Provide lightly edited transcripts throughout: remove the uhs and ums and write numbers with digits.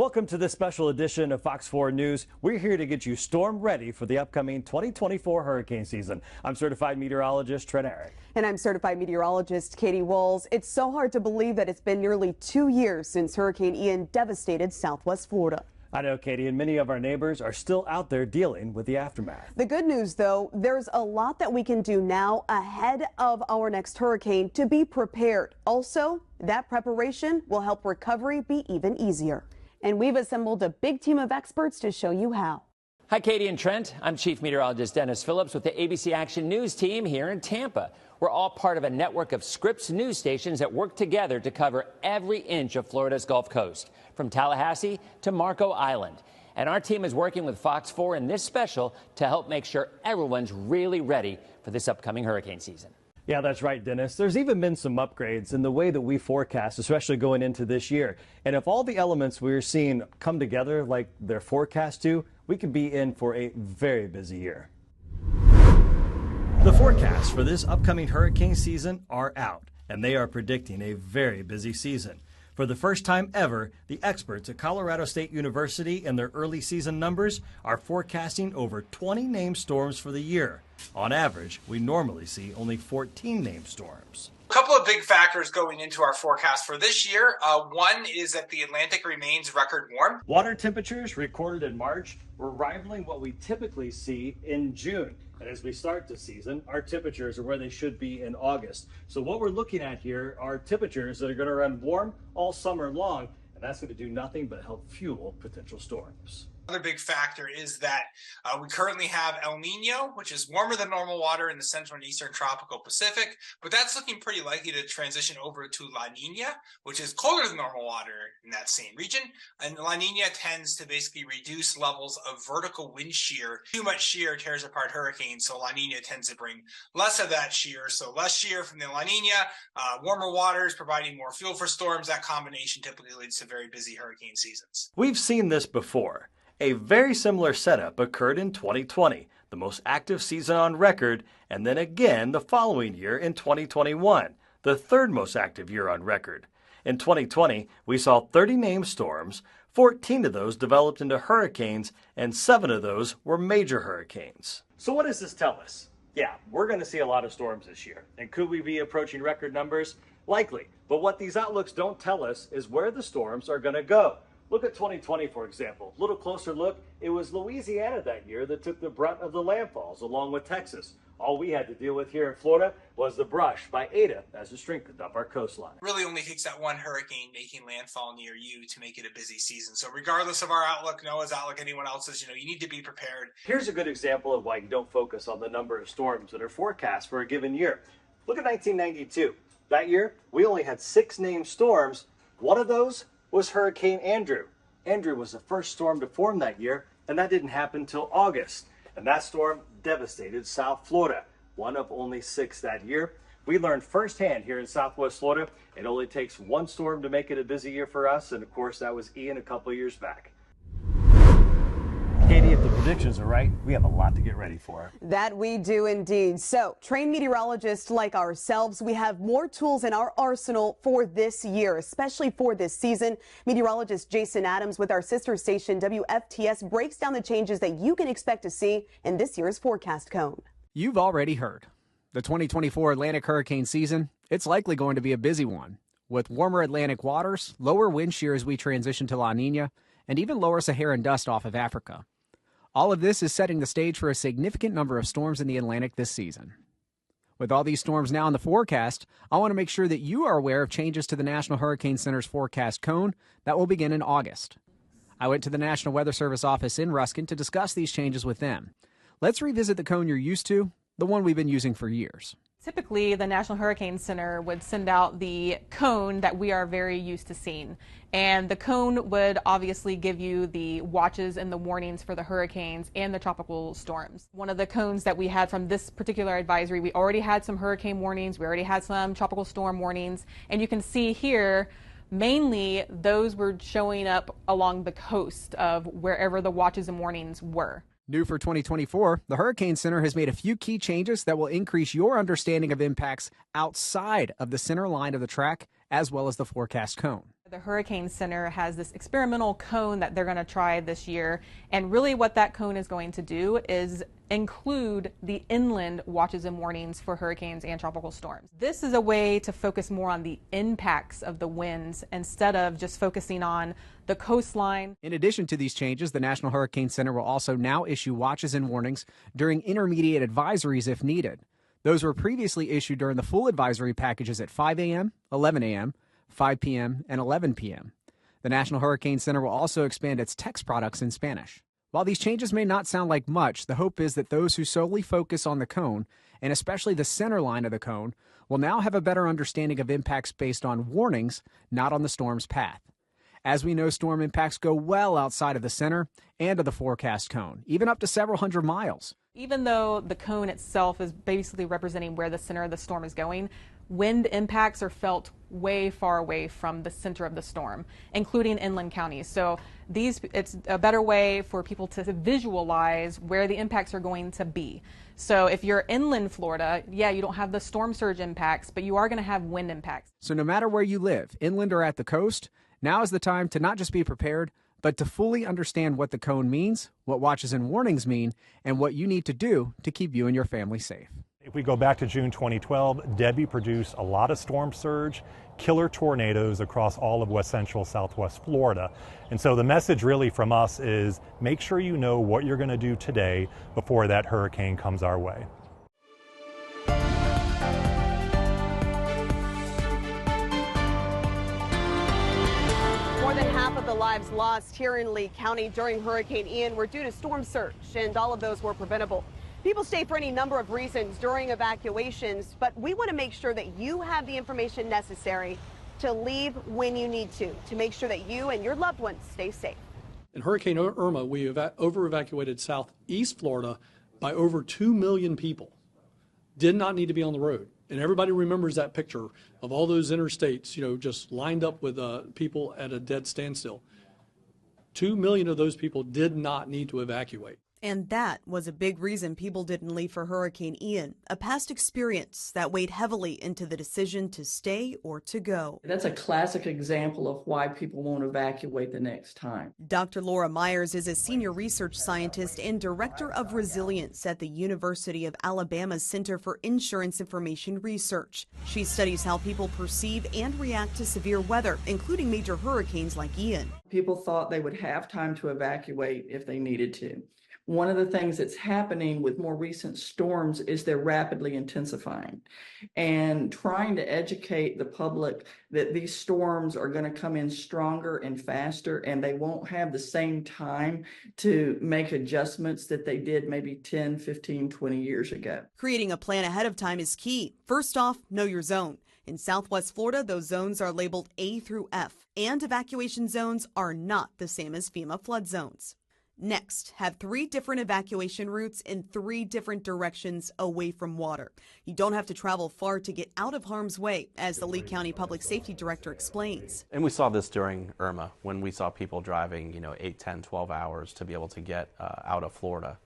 Welcome to this special edition of Fox 4 News. We're here to get you storm ready for the upcoming 2024 hurricane season. I'm certified meteorologist Trent Eric. And I'm certified meteorologist Katie Walls. It's so hard to believe that it's been nearly 2 years since Hurricane Ian devastated Southwest Florida. I know, Katie, and many of our neighbors are still out there dealing with the aftermath. The good news, though, there's a lot that we can do now ahead of our next hurricane to be prepared. Also, that preparation will help recovery be even easier. And we've assembled a big team of experts to show you how. Hi, Katie and Trent. I'm Chief Meteorologist Dennis Phillips with the ABC Action News team here in Tampa. We're all part of a network of Scripps news stations that work together to cover every inch of Florida's Gulf Coast, from Tallahassee to Marco Island. And our team is working with Fox 4 in this special to help make sure everyone's really ready for this upcoming hurricane season. Yeah, that's right, Dennis. There's even been some upgrades in the way that we forecast, especially going into this year. And if all the elements we're seeing come together like they're forecast to, we could be in for a very busy year. The forecasts for this upcoming hurricane season are out, and they are predicting a very busy season. For the first time ever, the experts at Colorado State University and their early season numbers are forecasting over 20 named storms for the year. On average, we normally see only 14 named storms. A couple of big factors going into our forecast for this year. One is that the Atlantic remains record warm. Water temperatures recorded in March were rivaling what we typically see in June. And as we start the season, our temperatures are where they should be in August. So what we're looking at here are temperatures that are going to run warm all summer long, and that's going to do nothing but help fuel potential storms. Another big factor is that we currently have El Nino, which is warmer than normal water in the central and eastern tropical Pacific, but that's looking pretty likely to transition over to La Nina, which is colder than normal water in that same region. And La Nina tends to basically reduce levels of vertical wind shear. Too much shear tears apart hurricanes, so La Nina tends to bring less of that shear. So less shear from the La Nina, warmer waters providing more fuel for storms. That combination typically leads to very busy hurricane seasons. We've seen this before. A very similar setup occurred in 2020, the most active season on record, and then again the following year in 2021, the third most active year on record. In 2020, we saw 30 named storms, 14 of those developed into hurricanes, and 7 of those were major hurricanes. So what does this tell us? Yeah, we're going to see a lot of storms this year. And could we be approaching record numbers? Likely. But what these outlooks don't tell us is where the storms are going to go. Look at 2020, for example. A little closer look, it was Louisiana that year that took the brunt of the landfalls, along with Texas. All we had to deal with here in Florida was the brush by Eta as it strengthened up our coastline. Really only takes that one hurricane making landfall near you to make it a busy season. So regardless of our outlook, Noah's outlook, anyone else's, you need to be prepared. Here's a good example of why you don't focus on the number of storms that are forecast for a given year. Look at 1992. That year, we only had 6 named storms. One of those was Hurricane Andrew. Andrew was the first storm to form that year, and that didn't happen until August. And that storm devastated South Florida, one of only 6 that year. We learned firsthand here in Southwest Florida, it only takes one storm to make it a busy year for us, and of course that was Ian a couple of years back. Katie, if the predictions are right, we have a lot to get ready for. That we do indeed. So, trained meteorologists like ourselves, we have more tools in our arsenal for this year, especially for this season. Meteorologist Jason Adams with our sister station WFTS breaks down the changes that you can expect to see in this year's forecast cone. You've already heard. The 2024 Atlantic hurricane season, it's likely going to be a busy one, with warmer Atlantic waters, lower wind shear as we transition to La Nina, and even lower Saharan dust off of Africa. All of this is setting the stage for a significant number of storms in the Atlantic this season. With all these storms now in the forecast, I want to make sure that you are aware of changes to the National Hurricane Center's forecast cone that will begin in August. I went to the National Weather Service office in Ruskin to discuss these changes with them. Let's revisit the cone you're used to, the one we've been using for years. Typically, the National Hurricane Center would send out the cone that we are very used to seeing. And the cone would obviously give you the watches and the warnings for the hurricanes and the tropical storms. One of the cones that we had from this particular advisory, we already had some hurricane warnings, we already had some tropical storm warnings, and you can see here, mainly those were showing up along the coast of wherever the watches and warnings were. New for 2024, the Hurricane Center has made a few key changes that will increase your understanding of impacts outside of the center line of the track, as well as the forecast cone. The Hurricane Center has this experimental cone that they're going to try this year, and really what that cone is going to do is include the inland watches and warnings for hurricanes and tropical storms. This is a way to focus more on the impacts of the winds instead of just focusing on the coastline. In addition to these changes, the National Hurricane Center will also now issue watches and warnings during intermediate advisories if needed. Those were previously issued during the full advisory packages at 5 a.m., 11 a.m., 5 p.m., and 11 p.m. The National Hurricane Center will also expand its text products in Spanish. While these changes may not sound like much, the hope is that those who solely focus on the cone, and especially the center line of the cone, will now have a better understanding of impacts based on warnings, not on the storm's path. As we know, storm impacts go well outside of the center and of the forecast cone, even up to several hundred miles. Even though the cone itself is basically representing where the center of the storm is going, wind impacts are felt way far away from the center of the storm, including inland counties. So it's a better way for people to visualize where the impacts are going to be. So if you're inland Florida, yeah, you don't have the storm surge impacts, but you are going to have wind impacts. So no matter where you live, inland or at the coast, now is the time to not just be prepared, but to fully understand what the cone means, what watches and warnings mean, and what you need to do to keep you and your family safe. If we go back to June 2012, Debbie produced a lot of storm surge, killer tornadoes across all of west central southwest Florida. And so the message really from us is make sure you know what you're going to do today before that hurricane comes our way. More than half of the lives lost here in Lee County during Hurricane Ian were due to storm surge, and all of those were preventable. People stay for any number of reasons during evacuations, but we want to make sure that you have the information necessary to leave when you need to make sure that you and your loved ones stay safe. In Hurricane Irma, we over-evacuated southeast Florida by over 2 million people. Did not need to be on the road. And everybody remembers that picture of all those interstates, just lined up with people at a dead standstill. 2 million of those people did not need to evacuate. And that was a big reason people didn't leave for Hurricane Ian, a past experience that weighed heavily into the decision to stay or to go. That's a classic example of why people won't evacuate the next time. Dr. Laura Myers is a senior research scientist and director of resilience at the University of Alabama's Center for Insurance Information Research. She studies how people perceive and react to severe weather, including major hurricanes like Ian. People thought they would have time to evacuate if they needed to. One of the things that's happening with more recent storms is they're rapidly intensifying, and trying to educate the public that these storms are going to come in stronger and faster, and they won't have the same time to make adjustments that they did maybe 10, 15, 20 years ago. Creating a plan ahead of time is key. First off, know your zone. In Southwest Florida, those zones are labeled A through F, and evacuation zones are not the same as FEMA flood zones. Next, have 3 different evacuation routes in 3 different directions away from water. You don't have to travel far to get out of harm's way, as the Lee County Public Safety Director explains. And we saw this during Irma, when we saw people driving, 8, 10, 12 hours to be able to get out of Florida.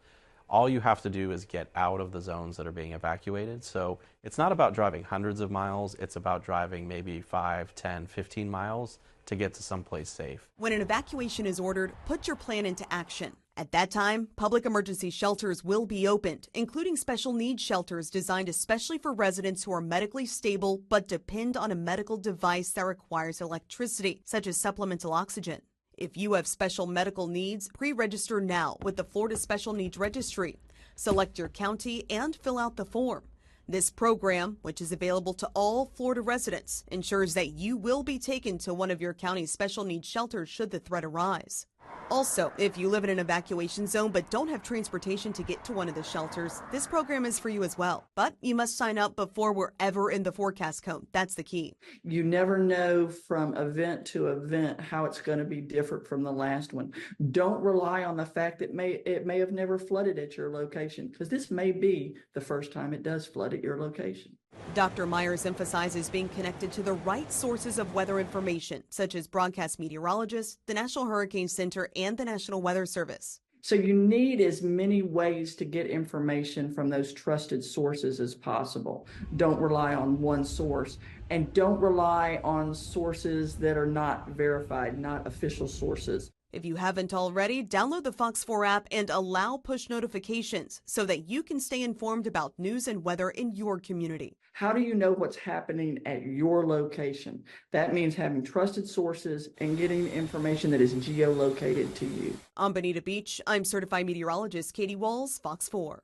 All you have to do is get out of the zones that are being evacuated. So it's not about driving hundreds of miles, it's about driving maybe 5, 10, 15 miles to get to someplace safe. When an evacuation is ordered, put your plan into action. At that time, public emergency shelters will be opened, including special needs shelters designed especially for residents who are medically stable but depend on a medical device that requires electricity, such as supplemental oxygen. If you have special medical needs, pre-register now with the Florida Special Needs Registry. Select your county and fill out the form. This program, which is available to all Florida residents, ensures that you will be taken to one of your county's special needs shelters should the threat arise. Also, if you live in an evacuation zone but don't have transportation to get to one of the shelters, this program is for you as well. But you must sign up before we're ever in the forecast cone. That's the key. You never know from event to event how it's going to be different from the last one. Don't rely on the fact that it may have never flooded at your location, because this may be the first time it does flood at your location. Dr. Myers emphasizes being connected to the right sources of weather information, such as broadcast meteorologists, the National Hurricane Center, and the National Weather Service. So you need as many ways to get information from those trusted sources as possible. Don't rely on one source, and don't rely on sources that are not verified, not official sources. If you haven't already, download the Fox 4 app and allow push notifications so that you can stay informed about news and weather in your community. How do you know what's happening at your location? That means having trusted sources and getting information that is geolocated to you. On Bonita Beach, I'm certified meteorologist Katie Walls, Fox 4.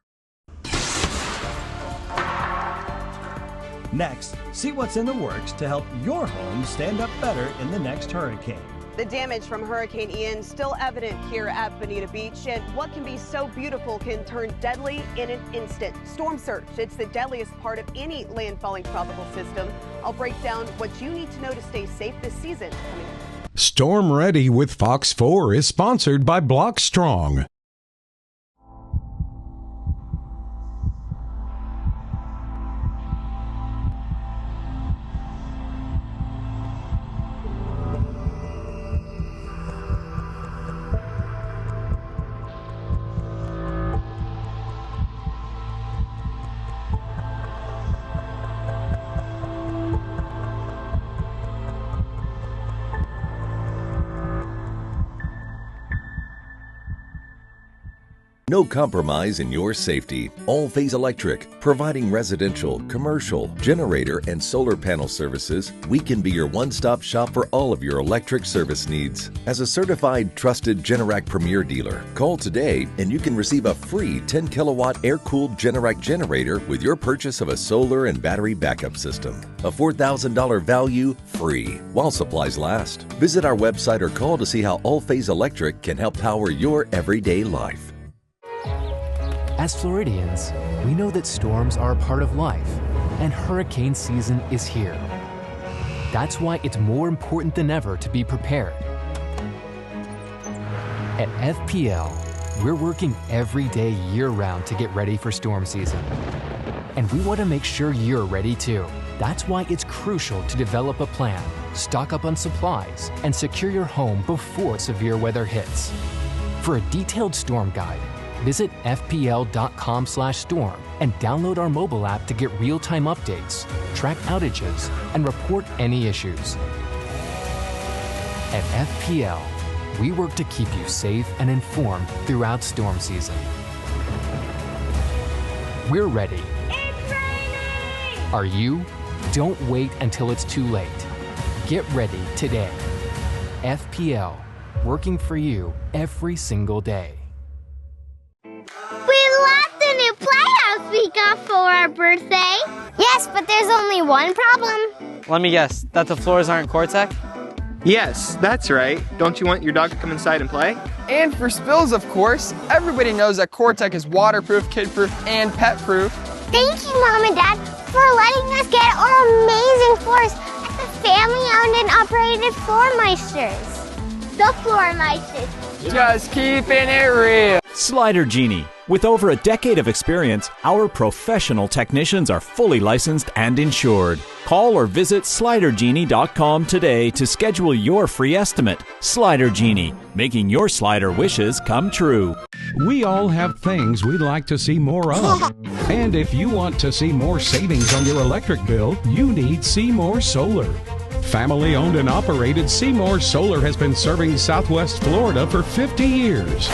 Next, see what's in the works to help your home stand up better in the next hurricane. The damage from Hurricane Ian still evident here at Bonita Beach, and what can be so beautiful can turn deadly in an instant. Storm surge, it's the deadliest part of any landfalling tropical system. I'll break down what you need to know to stay safe this season coming up. Storm Ready with Fox 4 is sponsored by Block Strong. No compromise in your safety. All Phase Electric, providing residential, commercial, generator, and solar panel services, we can be your one-stop shop for all of your electric service needs. As a certified, trusted Generac Premier dealer, call today and you can receive a free 10-kilowatt air-cooled Generac generator with your purchase of a solar and battery backup system. A $4,000 value, free, while supplies last. Visit our website or call to see how All Phase Electric can help power your everyday life. As Floridians, we know that storms are a part of life, and hurricane season is here. That's why it's more important than ever to be prepared. At FPL, we're working every day year-round to get ready for storm season. And we want to make sure you're ready too. That's why it's crucial to develop a plan, stock up on supplies, and secure your home before severe weather hits. For a detailed storm guide, visit fpl.com/storm and download our mobile app to get real-time updates, track outages, and report any issues. At FPL, we work to keep you safe and informed throughout storm season. We're ready. It's raining! Are you? Don't wait until it's too late. Get ready today. FPL, working for you every single day. We got for our birthday. Yes, but there's only one problem. Let me guess, that the floors aren't Cortec? Yes, that's right. Don't you want your dog to come inside and play? And for spills, of course. Everybody knows that Cortec is waterproof, kid-proof, and pet-proof. Thank you, Mom and Dad, for letting us get our amazing floors at the family-owned and operated Floormeisters. The Floormeisters. Just keeping it real. Slider Genie. With over a decade of experience, our professional technicians are fully licensed and insured. Call or visit SliderGenie.com today to schedule your free estimate. Slider Genie, making your slider wishes come true. We all have things we'd like to see more of. And if you want to see more savings on your electric bill, you need Seymour Solar. Family owned and operated, Seymour Solar has been serving Southwest Florida for 50 years.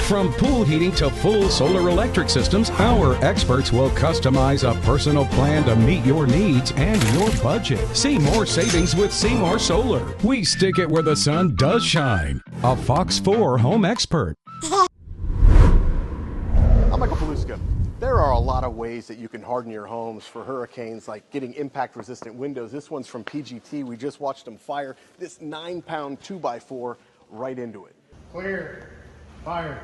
From pool heating to full solar electric systems, our experts will customize a personal plan to meet your needs and your budget. See more savings with Seymour Solar. We stick it where the sun does shine. A Fox 4 home expert. I'm Michael Paluska. There are a lot of ways that you can harden your homes for hurricanes, like getting impact-resistant windows. This one's from PGT. We just watched them fire this 9-pound 2x4 right into it. Clear. Fire.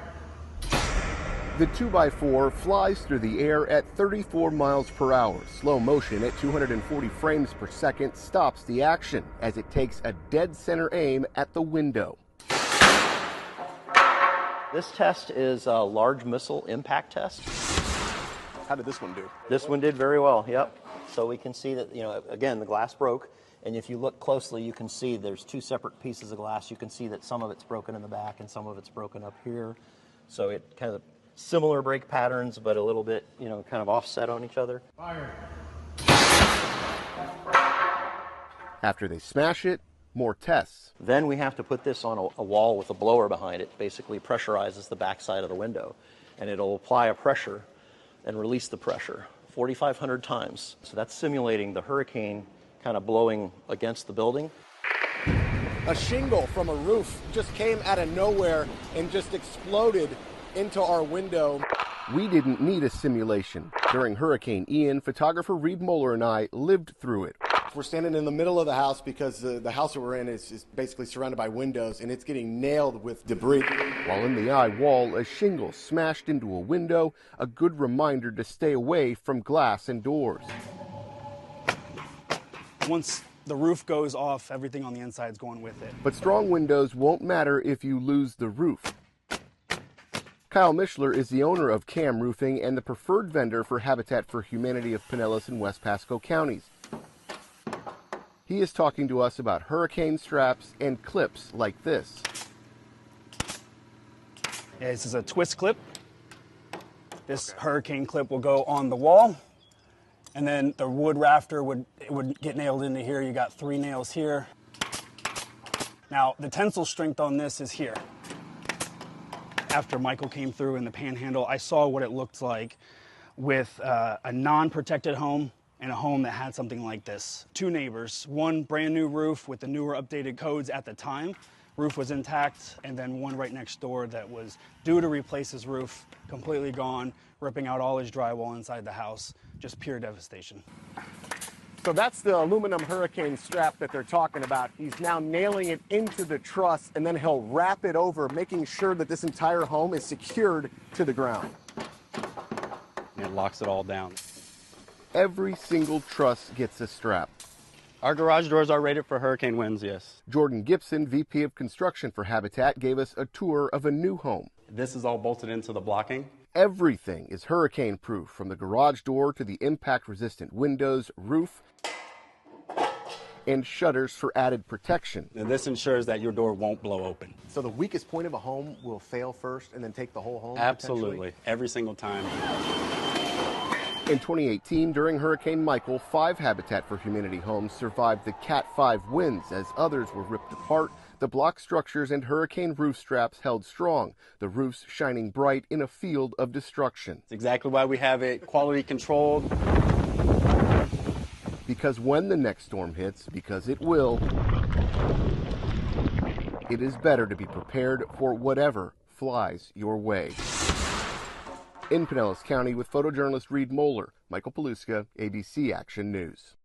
The 2x4 flies through the air at 34 miles per hour. Slow motion at 240 frames per second stops the action as it takes a dead center aim at the window. This test is a large missile impact test. How did this one do? This one did very well, yep. So we can see that, again, the glass broke. And if you look closely, you can see there's two separate pieces of glass. You can see that some of it's broken in the back and some of it's broken up here. So it kind of similar brake patterns, but a little bit, kind of offset on each other. Fire. After they smash it, more tests. Then we have to put this on a wall with a blower behind it. Basically pressurizes the backside of the window, and it'll apply a pressure and release the pressure 4,500 times. So that's simulating the hurricane kind of blowing against the building. A shingle from a roof just came out of nowhere and just exploded into our window. We didn't need a simulation. During Hurricane Ian, photographer Reed Moeller and I lived through it. We're standing in the middle of the house because the house that we're in is basically surrounded by windows, and it's getting nailed with debris. While in the eye wall, a shingle smashed into a window, a good reminder to stay away from glass and doors. Once the roof goes off, everything on the inside is going with it. But strong windows won't matter if you lose the roof. Kyle Mishler is the owner of CAM Roofing and the preferred vendor for Habitat for Humanity of Pinellas and West Pasco counties. He is talking to us about hurricane straps and clips like this. Yeah, this is a twist clip. This hurricane clip will go on the wall, and then the wood rafter would get nailed into here. You got 3 nails here. Now, the tensile strength on this is here. After Michael came through in the Panhandle, I saw what it looked like with a non-protected home and a home that had something like this. 2 neighbors, one brand new roof with the newer updated codes at the time. Roof was intact, and then one right next door that was due to replace his roof, completely gone, ripping out all his drywall inside the house. Just pure devastation. So that's the aluminum hurricane strap that they're talking about. He's now nailing it into the truss, and then he'll wrap it over, making sure that this entire home is secured to the ground. And it locks it all down. Every single truss gets a strap. Our garage doors are rated for hurricane winds, yes. Jordan Gibson, VP of Construction for Habitat, gave us a tour of a new home. This is all bolted into the blocking. Everything is hurricane-proof, from the garage door to the impact-resistant windows, roof, and shutters for added protection. And this ensures that your door won't blow open. So the weakest point of a home will fail first and then take the whole home? Absolutely, every single time. In 2018, during Hurricane Michael, 5 Habitat for Humanity homes survived the Cat 5 winds as others were ripped apart. The block structures and hurricane roof straps held strong, the roofs shining bright in a field of destruction. It's exactly why we have it quality controlled. Because when the next storm hits, because it will, it is better to be prepared for whatever flies your way. In Pinellas County with photojournalist Reed Moeller, Michael Paluska, ABC Action News.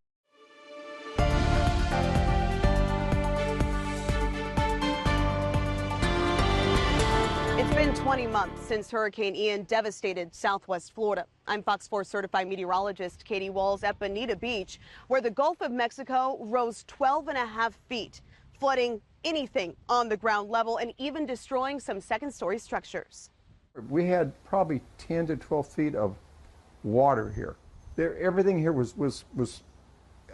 It's been 20 months since Hurricane Ian devastated Southwest Florida. I'm Fox 4 certified meteorologist Katie Walls at Bonita Beach, where the Gulf of Mexico rose 12.5 feet, flooding anything on the ground level and even destroying some second-story structures. We had probably 10 to 12 feet of water here. Everything here was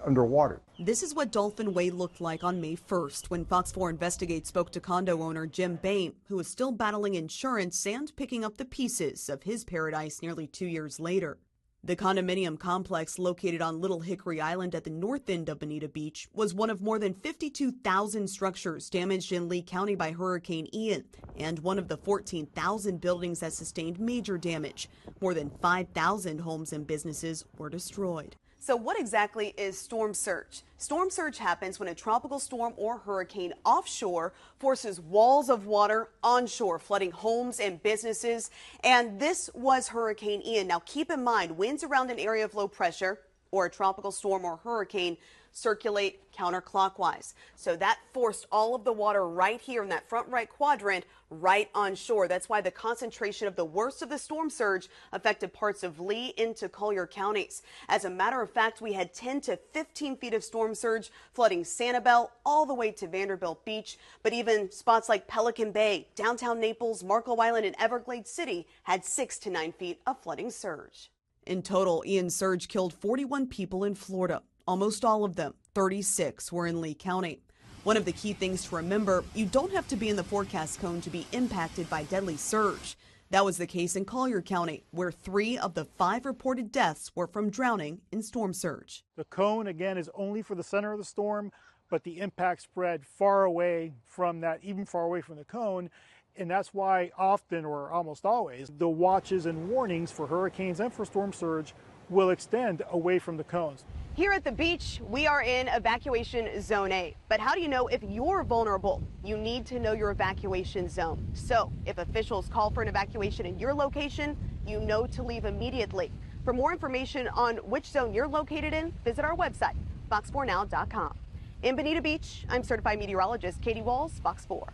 underwater. This is what Dolphin Way looked like on May 1st when Fox 4 Investigate spoke to condo owner Jim Bain, who is still battling insurance and picking up the pieces of his paradise nearly 2 years later. The condominium complex located on Little Hickory Island at the north end of Bonita Beach was one of more than 52,000 structures damaged in Lee County by Hurricane Ian, and one of the 14,000 buildings that sustained major damage. More than 5,000 homes and businesses were destroyed. So what exactly is storm surge? Storm surge happens when a tropical storm or hurricane offshore forces walls of water onshore, flooding homes and businesses. And this was Hurricane Ian. Now keep in mind, winds around an area of low pressure or a tropical storm or hurricane circulate counterclockwise. So that forced all of the water right here in that front right quadrant right onshore. That's why the concentration of the worst of the storm surge affected parts of Lee into Collier counties. As a matter of fact, we had 10 to 15 feet of storm surge flooding Sanibel all the way to Vanderbilt Beach. But even spots like Pelican Bay, downtown Naples, Marco Island, and Everglades City had 6 to 9 feet of flooding surge. In total, Ian's surge killed 41 people in Florida. Almost all of them, 36, were in Lee County. One of the key things to remember, you don't have to be in the forecast cone to be impacted by deadly surge. That was the case in Collier County, where 3 of the 5 reported deaths were from drowning in storm surge. The cone, again, is only for the center of the storm, but the impact spread far away from that, even far away from the cone. And that's why often, or almost always, the watches and warnings for hurricanes and for storm surge will extend away from the cones. Here at the beach, we are in evacuation zone A. But how do you know if you're vulnerable? You need to know your evacuation zone. So if officials call for an evacuation in your location, you know to leave immediately. For more information on which zone you're located in, visit our website, fox4now.com. In Bonita Beach, I'm certified meteorologist Katie Walls, Fox 4.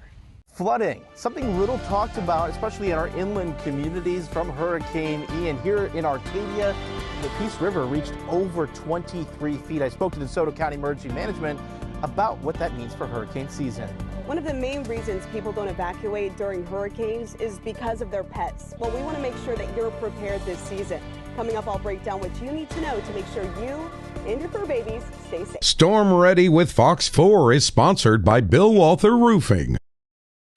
Flooding, something little talked about, especially in our inland communities from Hurricane Ian. Here in Arcadia, the Peace River reached over 23 feet. I spoke to the DeSoto County Emergency Management about what that means for hurricane season. One of the main reasons people don't evacuate during hurricanes is because of their pets. Well, we want to make sure that you're prepared this season. Coming up, I'll break down what you need to know to make sure you and your fur babies stay safe. Storm Ready with Fox 4 is sponsored by Bill Walther Roofing.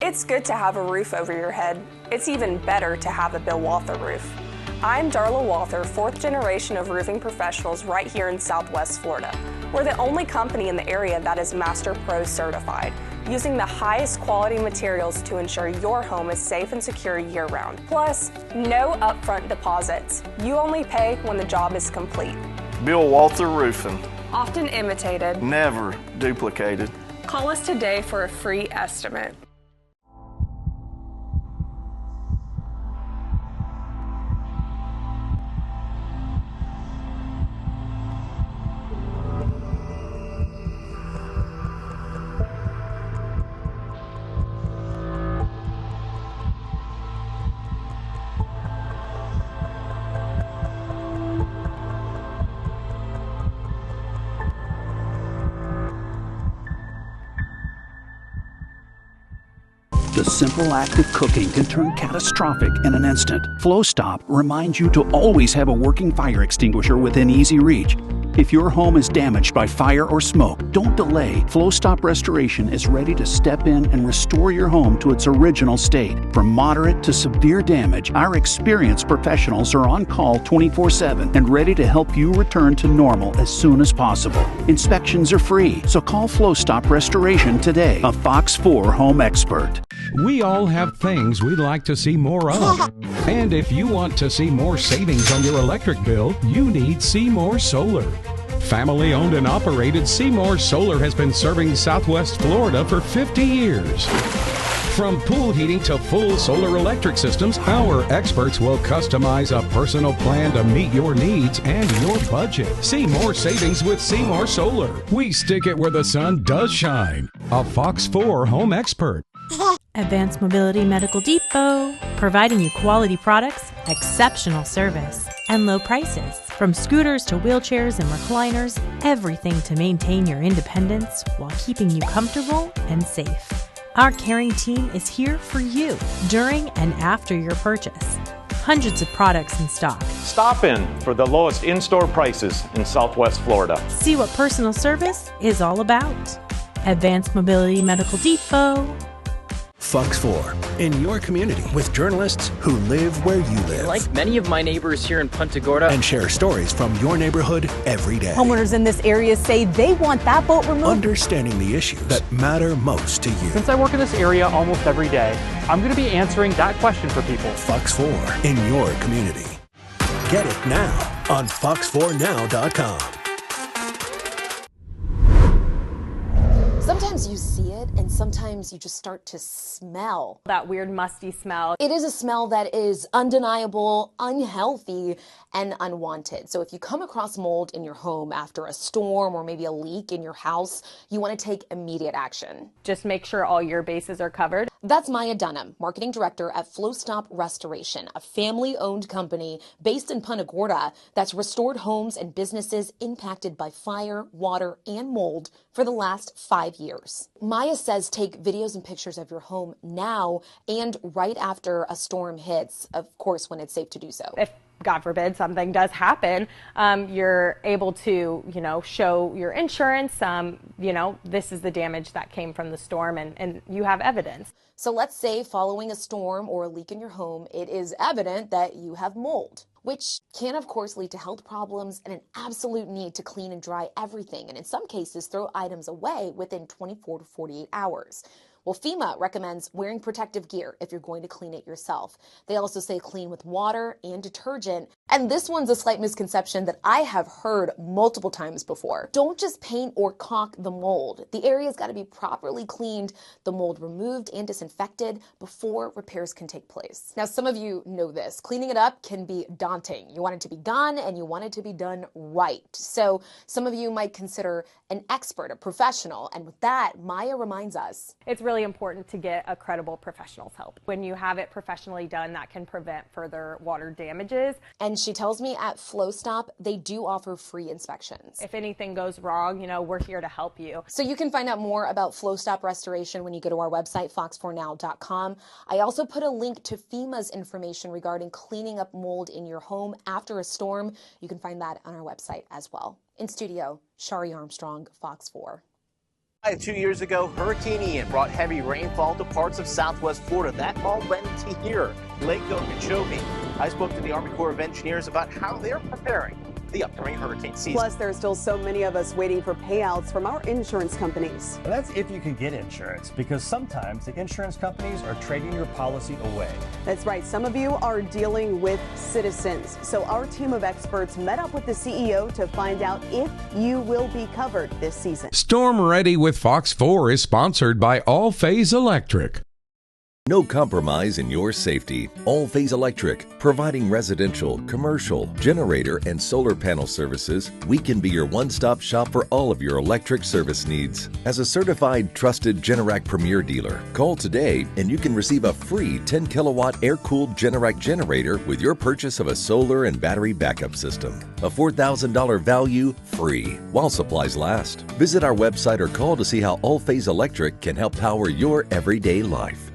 It's good to have a roof over your head. It's even better to have a Bill Walther roof. I'm Darla Walther, 4th generation of roofing professionals right here in Southwest Florida. We're the only company in the area that is Master Pro certified, using the highest quality materials to ensure your home is safe and secure year-round. Plus, no upfront deposits. You only pay when the job is complete. Bill Walther Roofing. Often imitated. Never duplicated. Call us today for a free estimate. The simple act of cooking can turn catastrophic in an instant. Flow Stop reminds you to always have a working fire extinguisher within easy reach. If your home is damaged by fire or smoke, don't delay. Flow Stop Restoration is ready to step in and restore your home to its original state. From moderate to severe damage, our experienced professionals are on call 24/7 and ready to help you return to normal as soon as possible. Inspections are free, so call Flow Stop Restoration today, a Fox 4 home expert. We all have things we'd like to see more of. And if you want to see more savings on your electric bill, you need Seymour Solar. Family owned and operated, Seymour Solar has been serving Southwest Florida for 50 years. From pool heating to full solar electric systems, our experts will customize a personal plan to meet your needs and your budget. See more savings with Seymour Solar. We stick it where the sun does shine. A Fox 4 home expert. Advanced Mobility Medical Depot, providing you quality products, exceptional service, and low prices. From scooters to wheelchairs and recliners, everything to maintain your independence while keeping you comfortable and safe. Our caring team is here for you during and after your purchase. Hundreds of products in stock. Stop in for the lowest in-store prices in Southwest Florida. See what personal service is all about. Advanced Mobility Medical Depot. Fox 4, in your community with journalists who live where you live. Like many of my neighbors here in Punta Gorda. And share stories from your neighborhood every day. Homeowners in this area say they want that boat removed. Understanding the issues that matter most to you. Since I work in this area almost every day, I'm going to be answering that question for people. Fox 4, in your community. Get it now on fox4now.com. Sometimes you see it, and sometimes you just start to smell that weird musty smell. It is a smell that is undeniable, unhealthy, and unwanted. So if you come across mold in your home after a storm or maybe a leak in your house, you want to take immediate action. Just make sure all your bases are covered. That's Maya Dunham, marketing director at Flow Stop Restoration, a family-owned company based in Punta Gorda that's restored homes and businesses impacted by fire, water, and mold for the last 5 years. Maya says take videos and pictures of your home now and right after a storm hits, of course, when it's safe to do so. If God forbid something does happen, you're able to, show your insurance, this is the damage that came from the storm, and you have evidence. So let's say following a storm or a leak in your home, it is evident that you have mold, which can of course lead to health problems and an absolute need to clean and dry everything, and in some cases throw items away within 24 to 48 hours. Well, FEMA recommends wearing protective gear if you're going to clean it yourself. They also say clean with water and detergent. And this one's a slight misconception that I have heard multiple times before. Don't just paint or caulk the mold. The area's got to be properly cleaned, the mold removed and disinfected before repairs can take place. Now, some of you know this. Cleaning it up can be daunting. You want it to be gone and you want it to be done right. So some of you might consider an expert, a professional. And with that, Maya reminds us, it's really important to get a credible professional's help. When you have it professionally done, that can prevent further water damages. And she tells me at FlowStop, they do offer free inspections. If anything goes wrong, we're here to help you. So you can find out more about FlowStop Restoration when you go to our website, fox4now.com. I also put a link to FEMA's information regarding cleaning up mold in your home after a storm. You can find that on our website as well. In studio, Shari Armstrong, Fox 4. 2 years ago, Hurricane Ian brought heavy rainfall to parts of southwest Florida. That all led to here, Lake Okeechobee. I spoke to the Army Corps of Engineers about how they're preparing the upcoming hurricane season. Plus, there are still so many of us waiting for payouts from our insurance companies. Well, that's if you can get insurance, because sometimes the insurance companies are trading your policy away. That's right. Some of you are dealing with citizens. So our team of experts met up with the CEO to find out if you will be covered this season. Storm Ready with Fox 4 is sponsored by All Phase Electric. No compromise in your safety. All Phase Electric, providing residential, commercial, generator, and solar panel services. We can be your one-stop shop for all of your electric service needs. As a certified, trusted Generac Premier dealer, call today and you can receive a free 10-kilowatt air-cooled Generac generator with your purchase of a solar and battery backup system. A $4,000 value, free, while supplies last. Visit our website or call to see how All Phase Electric can help power your everyday life.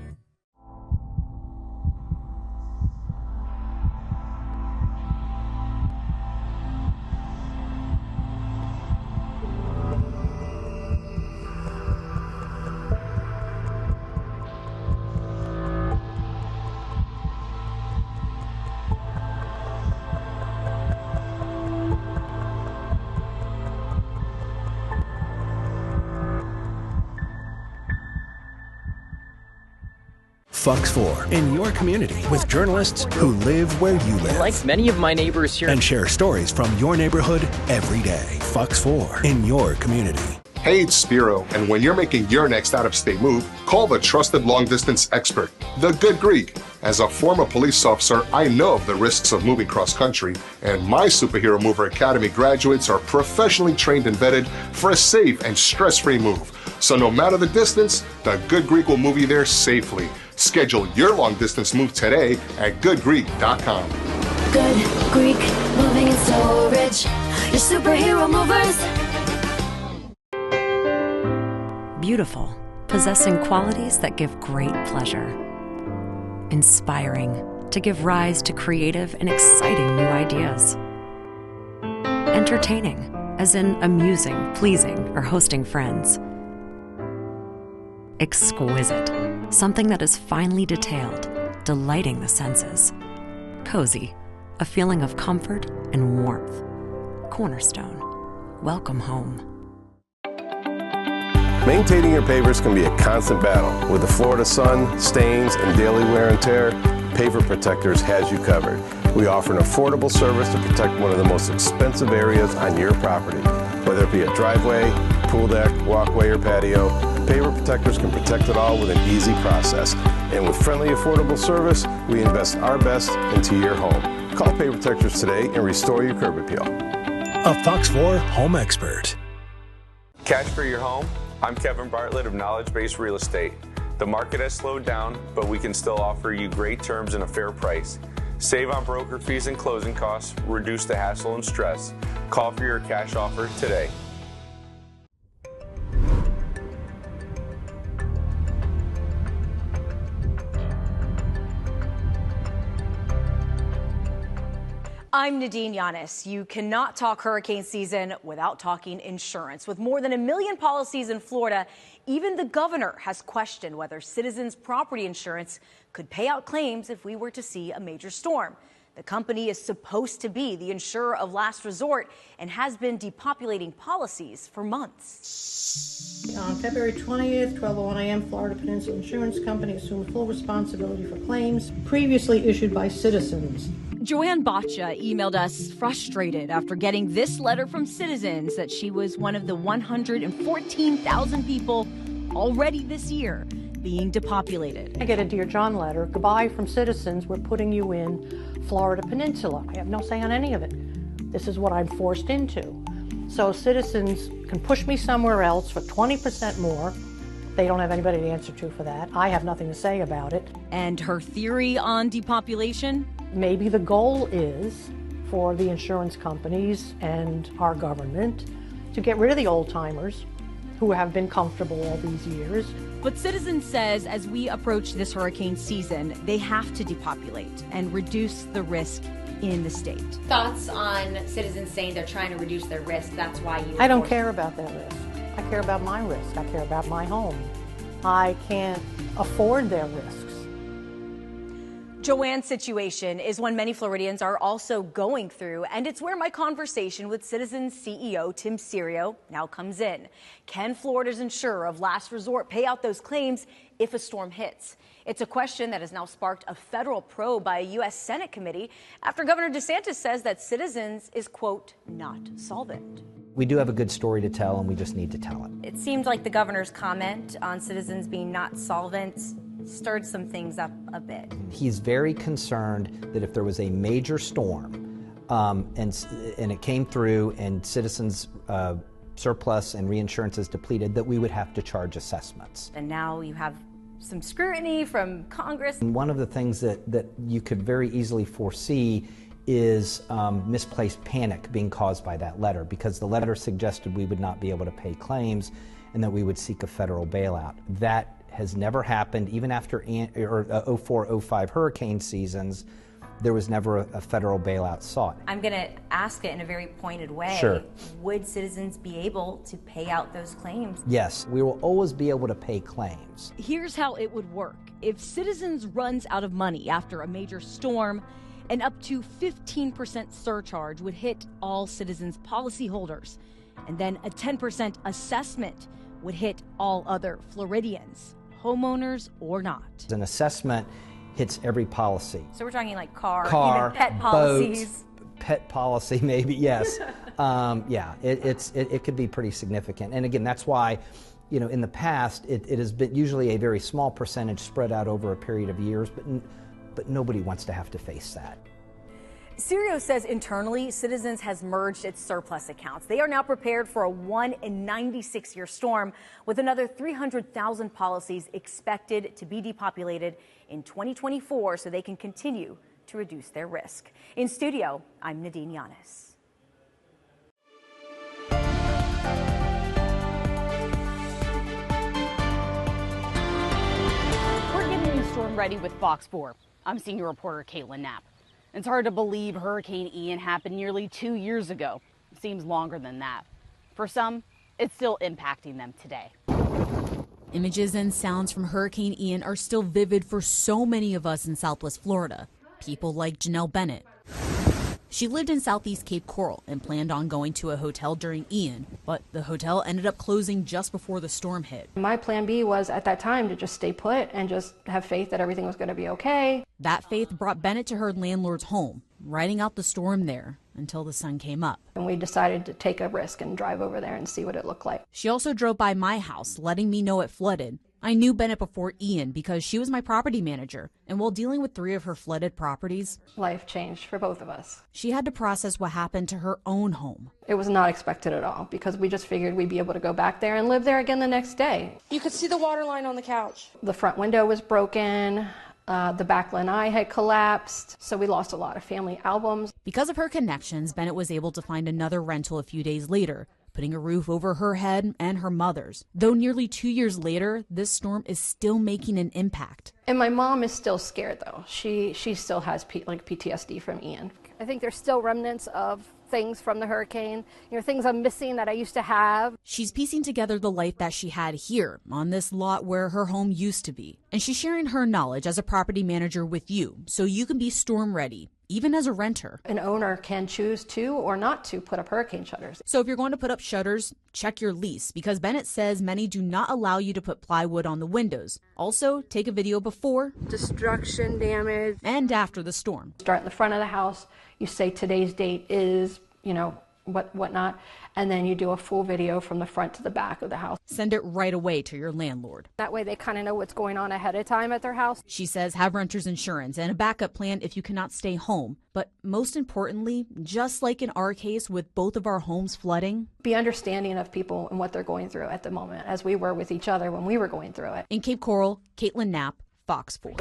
Fox 4 in your community with journalists who live where you live. Like many of my neighbors here. And share stories from your neighborhood every day. Fox 4 in your community. Hey, it's Spiro, and when you're making your next out-of-state move, call the trusted long-distance expert, The Good Greek. As a former police officer, I know of the risks of moving cross-country, and my Superhero Mover Academy graduates are professionally trained and vetted for a safe and stress-free move. So no matter the distance, The Good Greek will move you there safely. Schedule your long-distance move today at goodgreek.com. Good Greek, moving and storage, your superhero movers. Beautiful, possessing qualities that give great pleasure. Inspiring, to give rise to creative and exciting new ideas. Entertaining, as in amusing, pleasing, or hosting friends. Exquisite, something that is finely detailed, delighting the senses. Cozy, a feeling of comfort and warmth. Cornerstone, welcome home. Maintaining your pavers can be a constant battle. With the Florida sun, stains, and daily wear and tear, Paver Protectors has you covered. We offer an affordable service to protect one of the most expensive areas on your property. Whether it be a driveway, pool deck, walkway, or patio, Paver Protectors can protect it all with an easy process. And with friendly, affordable service, we invest our best into your home. Call Paver Protectors today and restore your curb appeal. A Fox 4 home expert. Cash for your home? I'm Kevin Bartlett of Knowledge Based Real Estate. The market has slowed down, but we can still offer you great terms and a fair price. Save on broker fees and closing costs, reduce the hassle and stress. Call for your cash offer today. I'm Nadine Yanis. You cannot talk hurricane season without talking insurance. With more than 1 million policies in Florida, even the governor has questioned whether Citizens Property Insurance could pay out claims if we were to see a major storm. The company is supposed to be the insurer of last resort and has been depopulating policies for months. On February 20th, 12:01 a.m., Florida Peninsula Insurance Company assumed full responsibility for claims previously issued by Citizens. Joanne Baccia emailed us frustrated after getting this letter from Citizens that she was one of the 114,000 people already this year being depopulated. I get a Dear John letter. Goodbye from Citizens. We're putting you in Florida Peninsula. I have no say on any of it. This is what I'm forced into. So Citizens can push me somewhere else for 20% more. They don't have anybody to answer to for that. I have nothing to say about it. And her theory on depopulation? Maybe the goal is for the insurance companies and our government to get rid of the old-timers who have been comfortable all these years. But Citizens says as we approach this hurricane season, they have to depopulate and reduce the risk in the state. Thoughts on Citizens saying they're trying to reduce their risk? That's why you... I don't care about that risk. I care about my risk. I care about my home. I can't afford their risks. Joanne's situation is one many Floridians are also going through, and it's where my conversation with Citizens CEO Tim Serio now comes in. Can Florida's insurer of last resort pay out those claims if a storm hits? It's a question that has now sparked a federal probe by a U.S. Senate committee after Governor DeSantis says that Citizens is, quote, not solvent. We do have a good story to tell, and we just need to tell it. It seemed like the governor's comment on Citizens being not solvent stirred some things up a bit. He's very concerned that if there was a major storm and it came through and Citizens surplus and reinsurance is depleted, that we would have to charge assessments. And now you have some scrutiny from Congress. And one of the things that you could very easily foresee is misplaced panic being caused by that letter, because the letter suggested we would not be able to pay claims and that we would seek a federal bailout. That has never happened. Even after 04-05 hurricane seasons, there was never a federal bailout sought. I'm going to ask it in a very pointed way. Sure. Would Citizens be able to pay out those claims? Yes, we will always be able to pay claims. Here's how it would work. If Citizens runs out of money after a major storm, an up to 15% surcharge would hit all Citizens policyholders, and then a 10% assessment would hit all other Floridians, homeowners or not. An assessment hits every policy. So we're talking like car, even boat, pet policies. Pet policy, maybe, yes. Yeah, it could be pretty significant. And again, that's why, you know, in the past, it has been usually a very small percentage spread out over a period of years, but nobody wants to have to face that. Serio says internally, Citizens has merged its surplus accounts. They are now prepared for a 1 in 96-year storm, with another 300,000 policies expected to be depopulated in 2024 so they can continue to reduce their risk. In studio, I'm Nadine Yanis. We're getting you storm ready with Fox 4. I'm senior reporter Caitlin Knapp. It's hard to believe Hurricane Ian happened nearly 2 years ago. It seems longer than that. For some, it's still impacting them today. Images and sounds from Hurricane Ian are still vivid for so many of us in Southwest Florida. People like Janelle Bennett. She lived in Southeast Cape Coral and planned on going to a hotel during Ian, but the hotel ended up closing just before the storm hit. My plan B was at that time to just stay put and just have faith that everything was going to be okay. That faith brought Bennett to her landlord's home, riding out the storm there until the sun came up. And we decided to take a risk and drive over there and see what it looked like. She also drove by my house, letting me know it flooded. I knew Bennett before Ian because she was my property manager, and while dealing with 3 of her flooded properties, life changed for both of us. She had to process what happened to her own home. It was not expected at all because we just figured we'd be able to go back there and live there again the next day. You could see the water line on the couch. The front window was broken. The back lanai had collapsed, so we lost a lot of family albums. Because of her connections, Bennett was able to find another rental a few days later, putting a roof over her head and her mother's. Though nearly 2 years later, this storm is still making an impact. And my mom is still scared, though. She still has PTSD from Ian. I think there's still remnants of things from the hurricane, things I'm missing that I used to have. She's piecing together the life that she had here on this lot where her home used to be. And she's sharing her knowledge as a property manager with you so you can be storm ready, even as a renter. An owner can choose to or not to put up hurricane shutters. So if you're going to put up shutters, check your lease, because Bennett says many do not allow you to put plywood on the windows. Also, take a video before, Destruction, damage, and after the storm. Start in the front of the house. You say today's date is, whatnot, and then you do a full video from the front to the back of the house. Send it right away to your landlord. That way they kind of know what's going on ahead of time at their house. She says have renter's insurance and a backup plan if you cannot stay home. But most importantly, just like in our case with both of our homes flooding, be understanding of people and what they're going through at the moment, as we were with each other when we were going through it. In Cape Coral, Caitlin Knapp, Fox 4.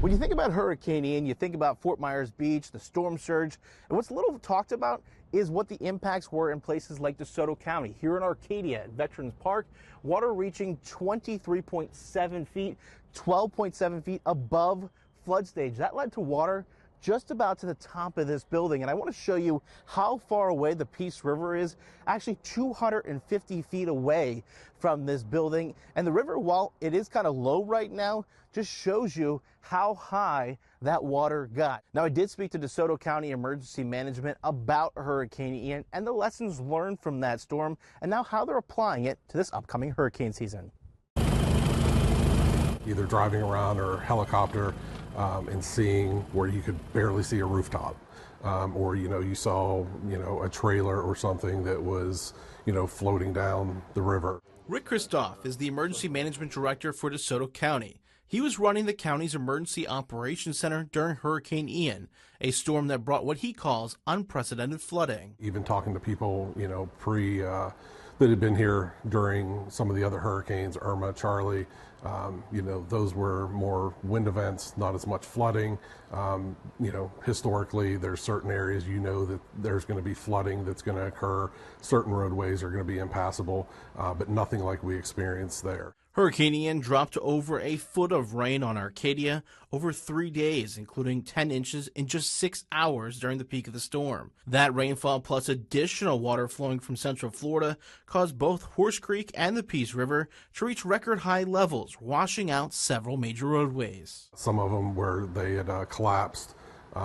When you think about Hurricane Ian, you think about Fort Myers Beach, the storm surge, and what's little talked about is what the impacts were in places like DeSoto County. Here in Arcadia at Veterans Park, water reaching 23.7 feet, 12.7 feet above flood stage. That led to water just about to the top of this building, and I want to show you how far away the Peace River is, actually 250 feet away from this building. And the river, while it is kind of low right now, just shows you how high that water got. Now, I did speak to DeSoto County Emergency Management about Hurricane Ian and the lessons learned from that storm, and now how they're applying it to this upcoming hurricane season. Either driving around or helicopter and seeing where you could barely see a rooftop, or you saw a trailer or something that was floating down the river. Rick Kristoff is the Emergency Management Director for DeSoto County. He was running the county's Emergency Operations Center during Hurricane Ian, a storm that brought what he calls unprecedented flooding. Even talking to people, that had been here during some of the other hurricanes, Irma, Charlie, those were more wind events, not as much flooding. Historically, there's certain areas that there's going to be flooding that's going to occur. Certain roadways are going to be impassable, but nothing like we experienced there. Hurricane Ian dropped over a foot of rain on Arcadia over 3 days, including 10 inches in just 6 hours during the peak of the storm. That rainfall plus additional water flowing from Central Florida caused both Horse Creek and the Peace River to reach record high levels, washing out several major roadways. Some of them where they had collapsed.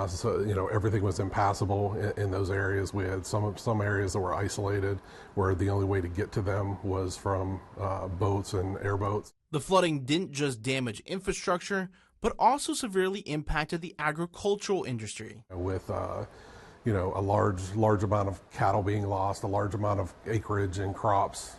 So everything was impassable in those areas. We had some areas that were isolated, where the only way to get to them was from boats and airboats. The flooding didn't just damage infrastructure, but also severely impacted the agricultural industry. With a large amount of cattle being lost, a large amount of acreage and crops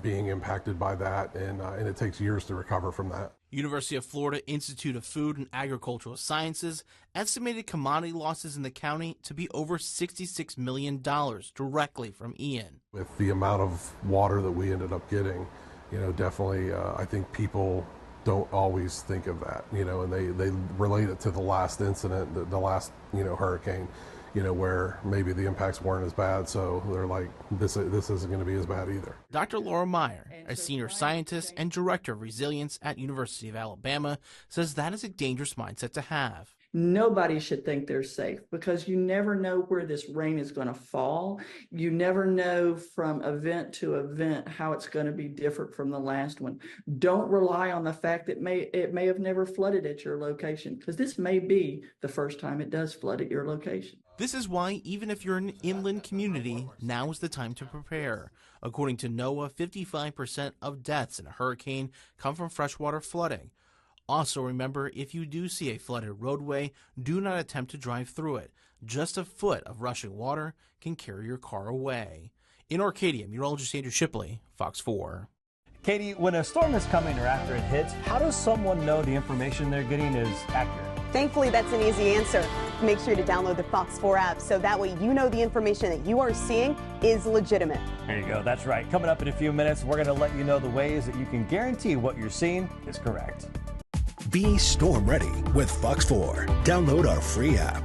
being impacted by that, and it takes years to recover from that. University of Florida Institute of Food and Agricultural Sciences estimated commodity losses in the county to be over $66 million directly from Ian. With the amount of water that we ended up getting, definitely I think people don't always think of that, and they relate it to the last incident, the last, hurricane, where maybe the impacts weren't as bad, so they're like, this isn't going to be as bad either. Dr. Laura Meyer, a senior scientist and director of resilience at University of Alabama, says that is a dangerous mindset to have. Nobody should think they're safe, because you never know where this rain is going to fall. You never know from event to event how it's going to be different from the last one. Don't rely on the fact that it may have never flooded at your location, because this may be the first time it does flood at your location. This is why, even if you're in an inland community, now is the time to prepare. According to NOAA, 55% of deaths in a hurricane come from freshwater flooding. Also remember, if you do see a flooded roadway, do not attempt to drive through it. Just a foot of rushing water can carry your car away. In Arcadia, meteorologist Andrew Shipley, Fox 4. Katie, when a storm is coming or after it hits, how does someone know the information they're getting is accurate? Thankfully, that's an easy answer. Make sure to download the Fox 4 app so that way you know the information that you are seeing is legitimate. There you go. That's right. Coming up in a few minutes, we're going to let you know the ways that you can guarantee what you're seeing is correct. Be storm ready with Fox 4. Download our free app.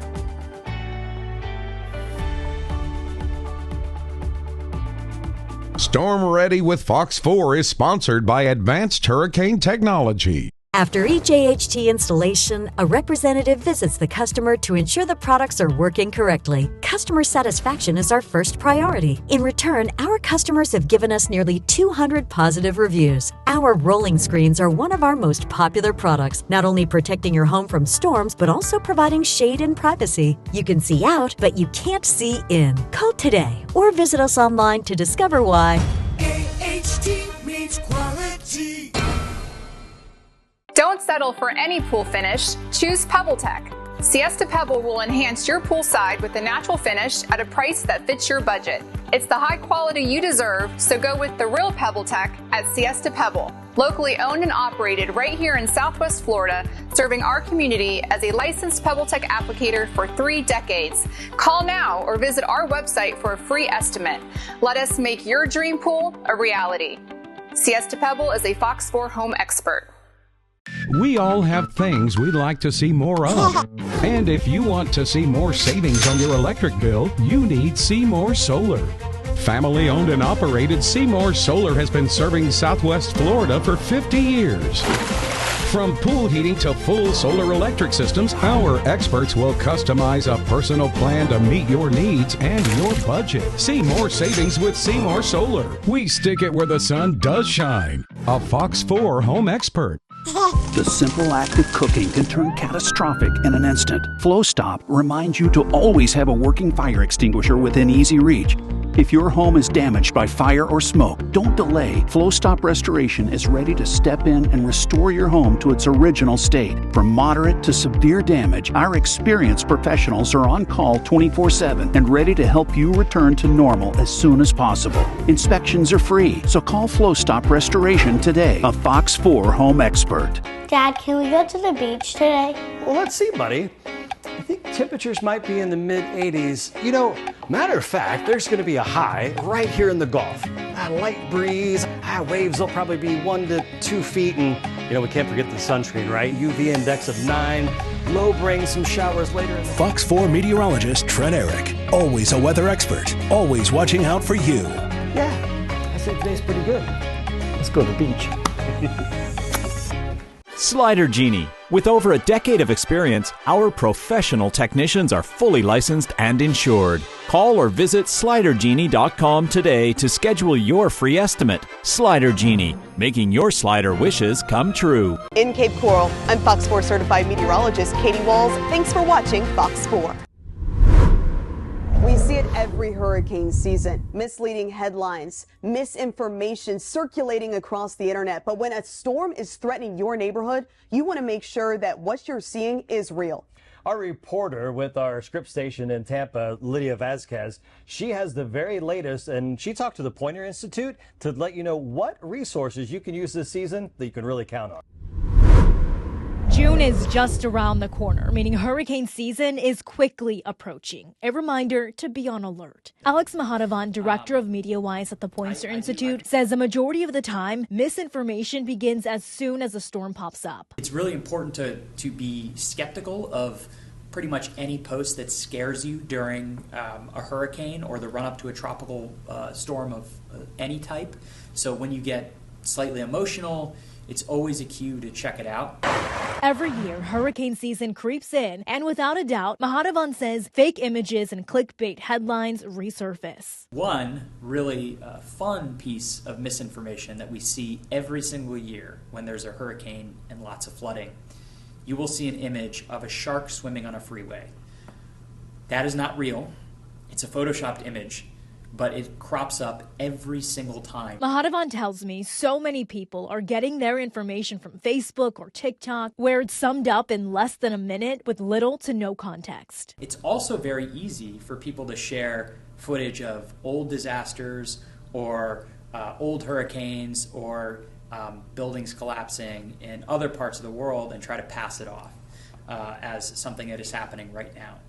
Storm Ready with Fox 4 is sponsored by Advanced Hurricane Technology. After each AHT installation, a representative visits the customer to ensure the products are working correctly. Customer satisfaction is our first priority. In return, our customers have given us nearly 200 positive reviews. Our rolling screens are one of our most popular products, not only protecting your home from storms, but also providing shade and privacy. You can see out, but you can't see in. Call today or visit us online to discover why. AHT means quality. Don't settle for any pool finish. Choose PebbleTech. Siesta Pebble will enhance your poolside with a natural finish at a price that fits your budget. It's the high quality you deserve, so go with the real PebbleTech at Siesta Pebble. Locally owned and operated right here in Southwest Florida, serving our community as a licensed PebbleTech applicator for 3 decades. Call now or visit our website for a free estimate. Let us make your dream pool a reality. Siesta Pebble is a Fox 4 home expert. We all have things we'd like to see more of. And if you want to see more savings on your electric bill, you need Seymour Solar. Family owned and operated, Seymour Solar has been serving Southwest Florida for 50 years. From pool heating to full solar electric systems, our experts will customize a personal plan to meet your needs and your budget. See more savings with Seymour Solar. We stick it where the sun does shine. A Fox 4 home expert. The simple act of cooking can turn catastrophic in an instant. Flow Stop reminds you to always have a working fire extinguisher within easy reach. If your home is damaged by fire or smoke, don't delay. Flow Stop Restoration is ready to step in and restore your home to its original state. From moderate to severe damage, our experienced professionals are on call 24/7 and ready to help you return to normal as soon as possible. Inspections are free, so call Flow Stop Restoration today, a Fox 4 home expert. Dad, can we go to the beach today? Well, let's see, buddy. I think temperatures might be in the mid-80s. You know, matter of fact, there's going to be a high right here in the Gulf. A light breeze, waves will probably be 1 to 2 feet, and we can't forget the sunscreen, right? UV index of 9. Low brings some showers later. Fox 4 meteorologist Trent Eric, always a weather expert, always watching out for you. Yeah, I say today's pretty good. Let's go to the beach. Slider Genie. With over a decade of experience, our professional technicians are fully licensed and insured. Call or visit SliderGenie.com today to schedule your free estimate. Slider Genie, making your slider wishes come true. In Cape Coral, I'm Fox 4 certified meteorologist Katie Walls. Thanks for watching Fox 4. We see it every hurricane season. Misleading headlines, misinformation circulating across the internet. But when a storm is threatening your neighborhood, you want to make sure that what you're seeing is real. Our reporter with our script station in Tampa, Lydia Vasquez, she has the very latest, and she talked to the Poynter Institute to let you know what resources you can use this season that you can really count on. June is just around the corner, meaning hurricane season is quickly approaching. A reminder to be on alert. Alex Mahadavan, director of MediaWise at the Poynter Institute, says the majority of the time, misinformation begins as soon as a storm pops up. It's really important to be skeptical of pretty much any post that scares you during a hurricane or the run-up to a tropical storm of any type. So when you get slightly emotional, it's always a cue to check it out. Every year, hurricane season creeps in, and without a doubt, Mahadavan says fake images and clickbait headlines resurface. One really fun piece of misinformation that we see every single year when there's a hurricane and lots of flooding, you will see an image of a shark swimming on a freeway. That is not real. It's a photoshopped image, but it crops up every single time. Mahadavan tells me so many people are getting their information from Facebook or TikTok, where it's summed up in less than a minute with little to no context. It's also very easy for people to share footage of old disasters or old hurricanes or buildings collapsing in other parts of the world and try to pass it off as something that is happening right now.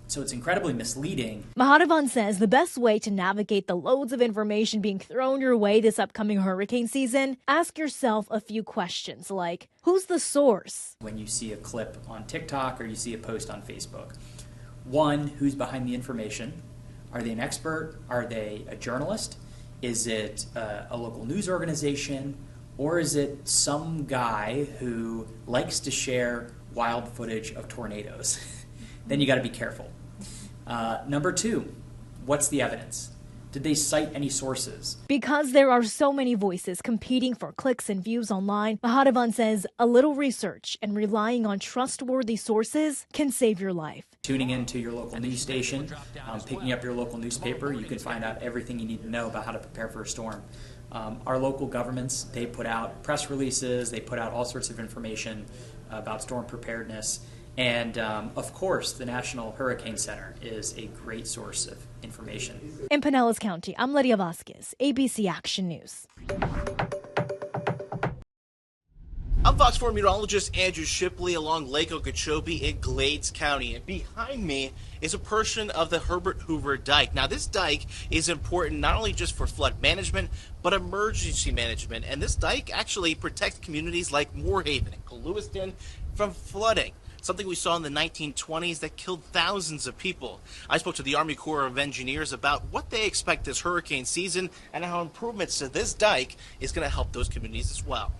So it's incredibly misleading. Mahadavan says the best way to navigate the loads of information being thrown your way this upcoming hurricane season, ask yourself a few questions like, who's the source? When you see a clip on TikTok or you see a post on Facebook, one, who's behind the information? Are they an expert? Are they a journalist? Is it a local news organization? Or is it some guy who likes to share wild footage of tornadoes? Then you got to be careful. Number two, what's the evidence? Did they cite any sources? Because there are so many voices competing for clicks and views online, Mahadevan says a little research and relying on trustworthy sources can save your life. Tuning into your local news station, picking up your local newspaper, you can find out everything you need to know about how to prepare for a storm. Our local governments, they put out press releases, they put out all sorts of information about storm preparedness. And, of course, the National Hurricane Center is a great source of information. In Pinellas County, I'm Lydia Vasquez, ABC Action News. I'm Fox 4 meteorologist Andrew Shipley along Lake Okeechobee in Glades County. And behind me is a portion of the Herbert Hoover Dike. Now, this dike is important not only just for flood management, but emergency management. And this dike actually protects communities like Moorhaven and Lewiston from flooding. Something we saw in the 1920s that killed thousands of people. I spoke to the Army Corps of Engineers about what they expect this hurricane season and how improvements to this dike is going to help those communities as well.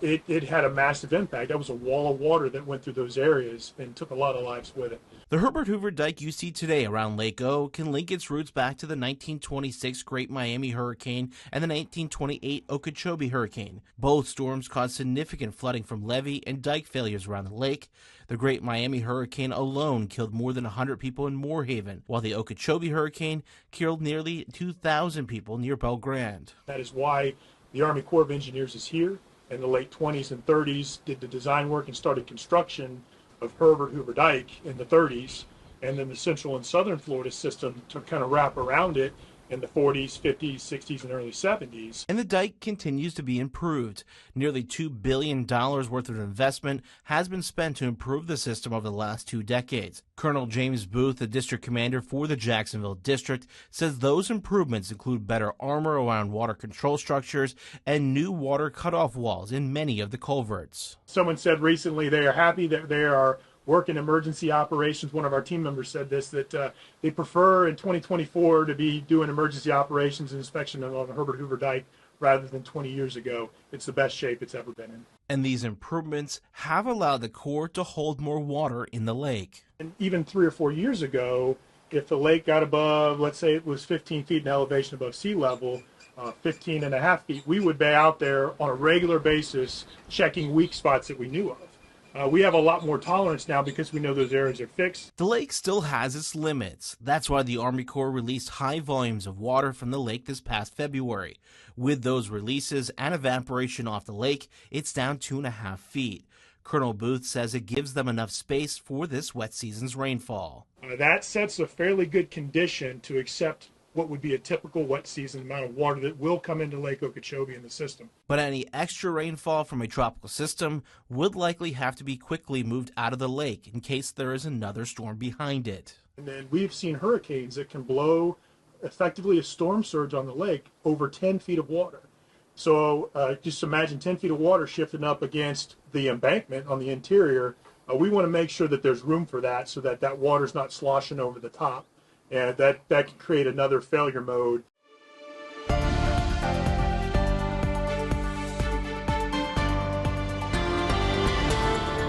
It had a massive impact. That was a wall of water that went through those areas and took a lot of lives with it. The Herbert Hoover Dike you see today around Lake O can link its roots back to the 1926 Great Miami Hurricane and the 1928 Okeechobee Hurricane. Both storms caused significant flooding from levee and dike failures around the lake. The Great Miami Hurricane alone killed more than 100 people in Moorhaven, while the Okeechobee Hurricane killed nearly 2,000 people near Belle Grande. That is why the Army Corps of Engineers is here. In the late 20s and 30s, did the design work and started construction of Herbert Hoover Dike in the 30s, and then the central and southern Florida system to kind of wrap around it in the 40s, 50s, 60s, and early 70s. And the dike continues to be improved. Nearly $2 billion worth of investment has been spent to improve the system over the last 2 decades. Colonel James Booth, the district commander for the Jacksonville district, says those improvements include better armor around water control structures and new water cutoff walls in many of the culverts. Someone said recently they are happy that they are working emergency operations. One of our team members said this, that they prefer in 2024 to be doing emergency operations and inspection on the Herbert Hoover Dike rather than 20 years ago. It's the best shape it's ever been in. And these improvements have allowed the Corps to hold more water in the lake. And even 3 or 4 years ago, if the lake got above, let's say it was 15 feet in elevation above sea level, 15 and a half feet, we would be out there on a regular basis checking weak spots that we knew of. We have a lot more tolerance now because we know those areas are fixed. The lake still has its limits. That's why the Army Corps released high volumes of water from the lake this past February. With those releases and evaporation off the lake, it's down 2.5 feet. Colonel Booth says it gives them enough space for this wet season's rainfall. That sets a fairly good condition to accept what would be a typical wet season amount of water that will come into Lake Okeechobee in the system. But any extra rainfall from a tropical system would likely have to be quickly moved out of the lake in case there is another storm behind it. And then we've seen hurricanes that can blow effectively a storm surge on the lake over 10 feet of water. So just imagine 10 feet of water shifting up against the embankment on the interior. We want to make sure that there's room for that so that that water's not sloshing over the top. And that can create another failure mode.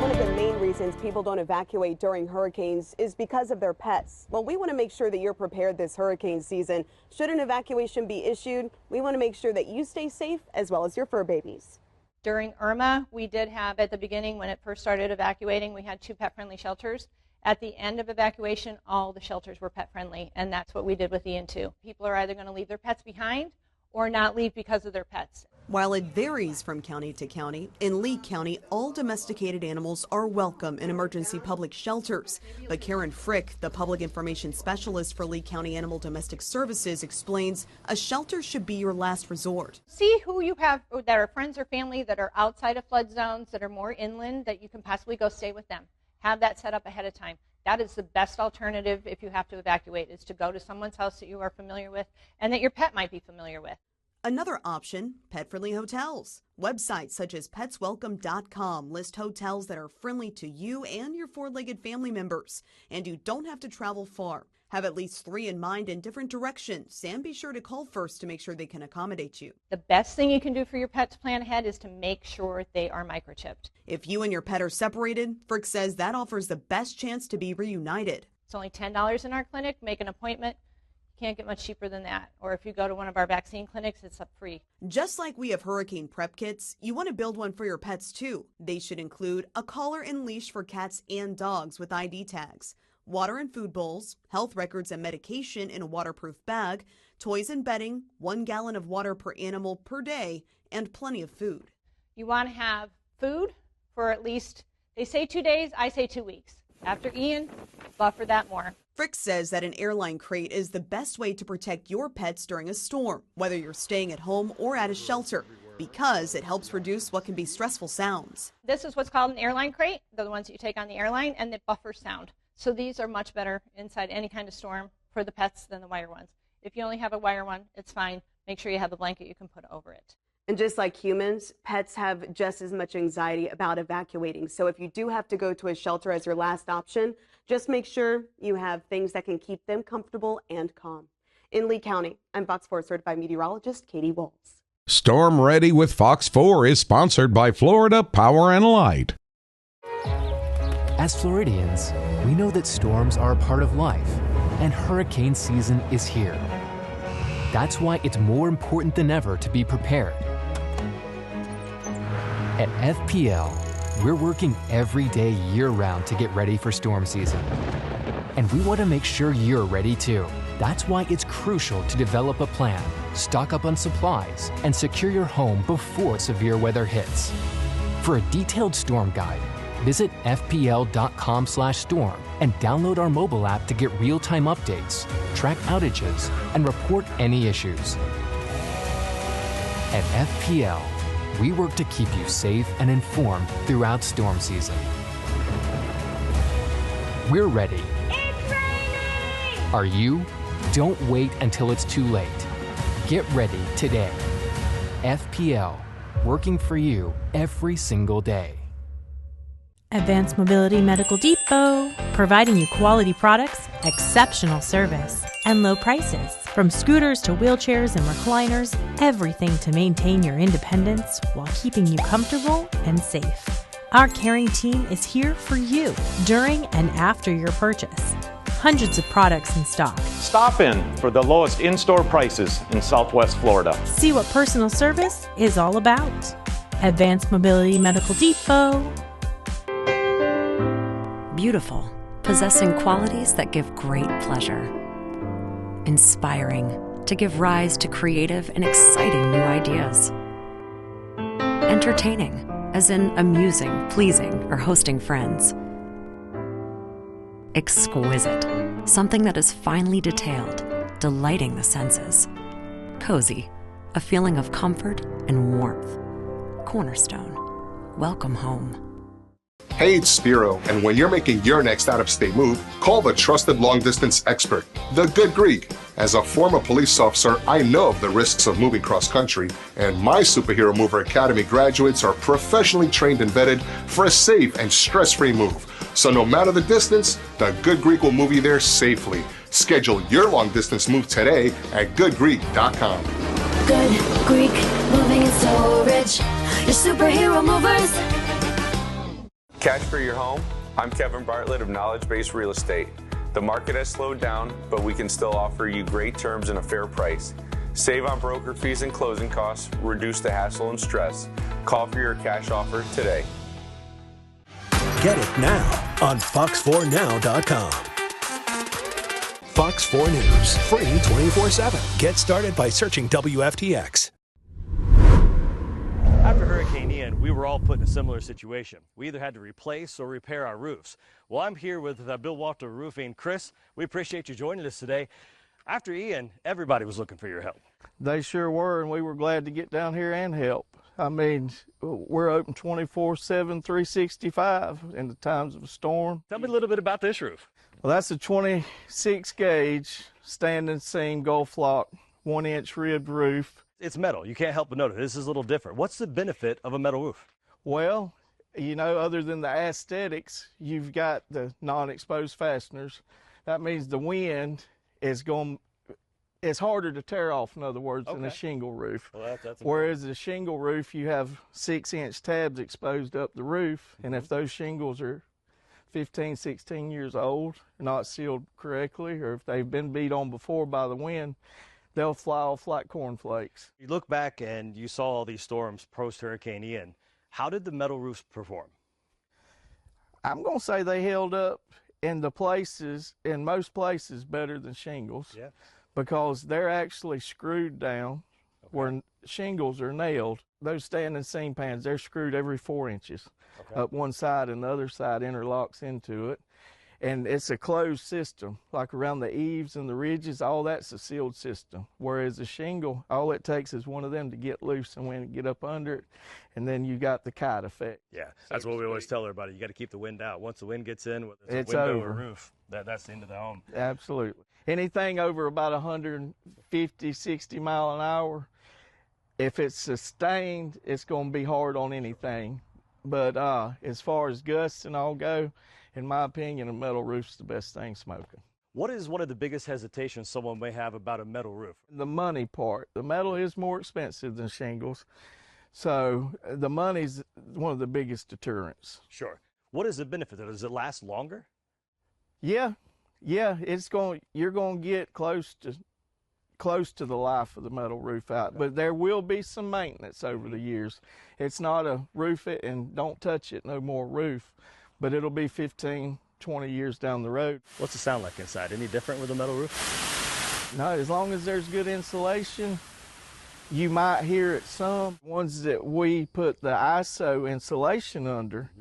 One of the main reasons people don't evacuate during hurricanes is because of their pets. Well, we want to make sure that you're prepared this hurricane season. Should an evacuation be issued, we want to make sure that you stay safe as well as your fur babies. During Irma, we did have, at the beginning when it first started evacuating, we had 2 pet-friendly shelters. At the end of evacuation, all the shelters were pet-friendly, and that's what we did with Ian too. People are either going to leave their pets behind or not leave because of their pets. While it varies from county to county, in Lee County, all domesticated animals are welcome in emergency public shelters. But Karen Frick, the public information specialist for Lee County Animal Domestic Services, explains a shelter should be your last resort. See who you have that are friends or family that are outside of flood zones, that are more inland, that you can possibly go stay with them. Have that set up ahead of time. That is the best alternative if you have to evacuate, is to go to someone's house that you are familiar with and that your pet might be familiar with. Another option, pet-friendly hotels. Websites such as petswelcome.com list hotels that are friendly to you and your four-legged family members, and you don't have to travel far. Have at least 3 in mind in different directions, and be sure to call first to make sure they can accommodate you. The best thing you can do for your pet to plan ahead is to make sure they are microchipped. If you and your pet are separated, Frick says that offers the best chance to be reunited. It's only $10 in our clinic. Make an appointment. Can't get much cheaper than that. Or if you go to one of our vaccine clinics, it's free. Just like we have hurricane prep kits, you want to build one for your pets too. They should include a collar and leash for cats and dogs with ID tags, water and food bowls, health records and medication in a waterproof bag, toys and bedding, 1 gallon of water per animal per day, and plenty of food. You want to have food for at least, they say 2 days, I say 2 weeks. After Ian, buffer that more. Frick says that an airline crate is the best way to protect your pets during a storm, whether you're staying at home or at a shelter, because it helps reduce what can be stressful sounds. This is what's called an airline crate. They're the ones that you take on the airline, and they buffer sound. So these are much better inside any kind of storm for the pets than the wire ones. If you only have a wire one, it's fine. Make sure you have a blanket you can put over it. And just like humans, pets have just as much anxiety about evacuating. So if you do have to go to a shelter as your last option, just make sure you have things that can keep them comfortable and calm. In Lee County, I'm Fox 4 certified meteorologist Katie Walls. Storm Ready with Fox 4 is sponsored by Florida Power and Light. As Floridians, we know that storms are a part of life, and hurricane season is here. That's why it's more important than ever to be prepared. At FPL, we're working every day year-round to get ready for storm season. And we want to make sure you're ready too. That's why it's crucial to develop a plan, stock up on supplies, and secure your home before severe weather hits. For a detailed storm guide, visit fpl.com/storm and download our mobile app to get real-time updates, track outages, and report any issues. At FPL, we work to keep you safe and informed throughout storm season. We're ready. It's raining! Are you? Don't wait until it's too late. Get ready today. FPL, working for you every single day. Advanced Mobility Medical Depot, providing you quality products, exceptional service, and low prices. From scooters to wheelchairs and recliners, everything to maintain your independence while keeping you comfortable and safe. Our caring team is here for you during and after your purchase. Hundreds of products in stock. Stop in for the lowest in-store prices in Southwest Florida. See what personal service is all about. Advanced Mobility Medical Depot. Beautiful, possessing qualities that give great pleasure. Inspiring, to give rise to creative and exciting new ideas. Entertaining, as in amusing, pleasing, or hosting friends. Exquisite, something that is finely detailed, delighting the senses. Cozy, a feeling of comfort and warmth. Cornerstone, welcome home. Hey, it's Spiro, and when you're making your next out-of-state move, call the trusted long-distance expert, The Good Greek. As a former police officer, I know of the risks of moving cross-country, and my Superhero Mover Academy graduates are professionally trained and vetted for a safe and stress-free move. So no matter the distance, The Good Greek will move you there safely. Schedule your long-distance move today at goodgreek.com. Good Greek, moving and storage. Your superhero movers. Cash for your home? I'm Kevin Bartlett of Knowledge Based Real Estate. The market has slowed down, but we can still offer you great terms and a fair price. Save on broker fees and closing costs, reduce the hassle and stress. Call for your cash offer today. Get it now on fox4now.com. Fox 4 News, free 24/7. Get started by searching WFTX. After Hurricane Ian, we were all put in a similar situation. We either had to replace or repair our roofs. Well, I'm here with Bill Walter Roofing. Chris, we appreciate you joining us today. After Ian, everybody was looking for your help. They sure were, and we were glad to get down here and help. I mean, we're open 24/7, 365 in the times of a storm. Tell me a little bit about this roof. Well, that's a 26 gauge standing seam Gulf lock, 1-inch ribbed roof. It's metal. You can't help but notice this is a little different. What's the benefit of a metal roof? Well, you know, other than the aesthetics, you've got the non-exposed fasteners. That means the wind is going, it's harder to tear off, in other words, than a shingle roof. Well, that's Whereas a shingle roof, you have 6-inch tabs exposed up the roof, and if those shingles are 15, 16 years old, not sealed correctly, or if they've been beat on before by the wind, they'll fly off like cornflakes. You look back and you saw all these storms post-Hurricane Ian. How did the metal roofs perform? I'm going to say they held up in most places better than shingles, because they're actually screwed down where shingles are nailed. Those standing seam pans, they're screwed every 4 inches up one side, and the other side interlocks into it. And it's a closed system, like around the eaves and the ridges, all that's a sealed system. Whereas a shingle, all it takes is one of them to get loose and when get up under it, and then you got the kite effect. Yeah, that's what we always tell everybody. You got to keep the wind out. Once the wind gets in, whether it's a window over. or roof, that's the end of the home. Absolutely. Anything over about 150, 60 mile an hour, if it's sustained, it's going to be hard on anything. But as far as gusts and all go, in my opinion, a metal roof's the best thing smoking. What is one of the biggest hesitations someone may have about a metal roof? The money part. The metal is more expensive than shingles, so the money's one of the biggest deterrents. Sure. What is the benefit of it? Does it last longer? Yeah, you're going to get close to the life of the metal roof out, but there will be some maintenance over the years. It's not a roof it and don't touch it no more roof, but it'll be 15, 20 years down the road. What's it sound like inside? Any different with a metal roof? No, as long as there's good insulation, you might hear it some. Ones that we put the ISO insulation under,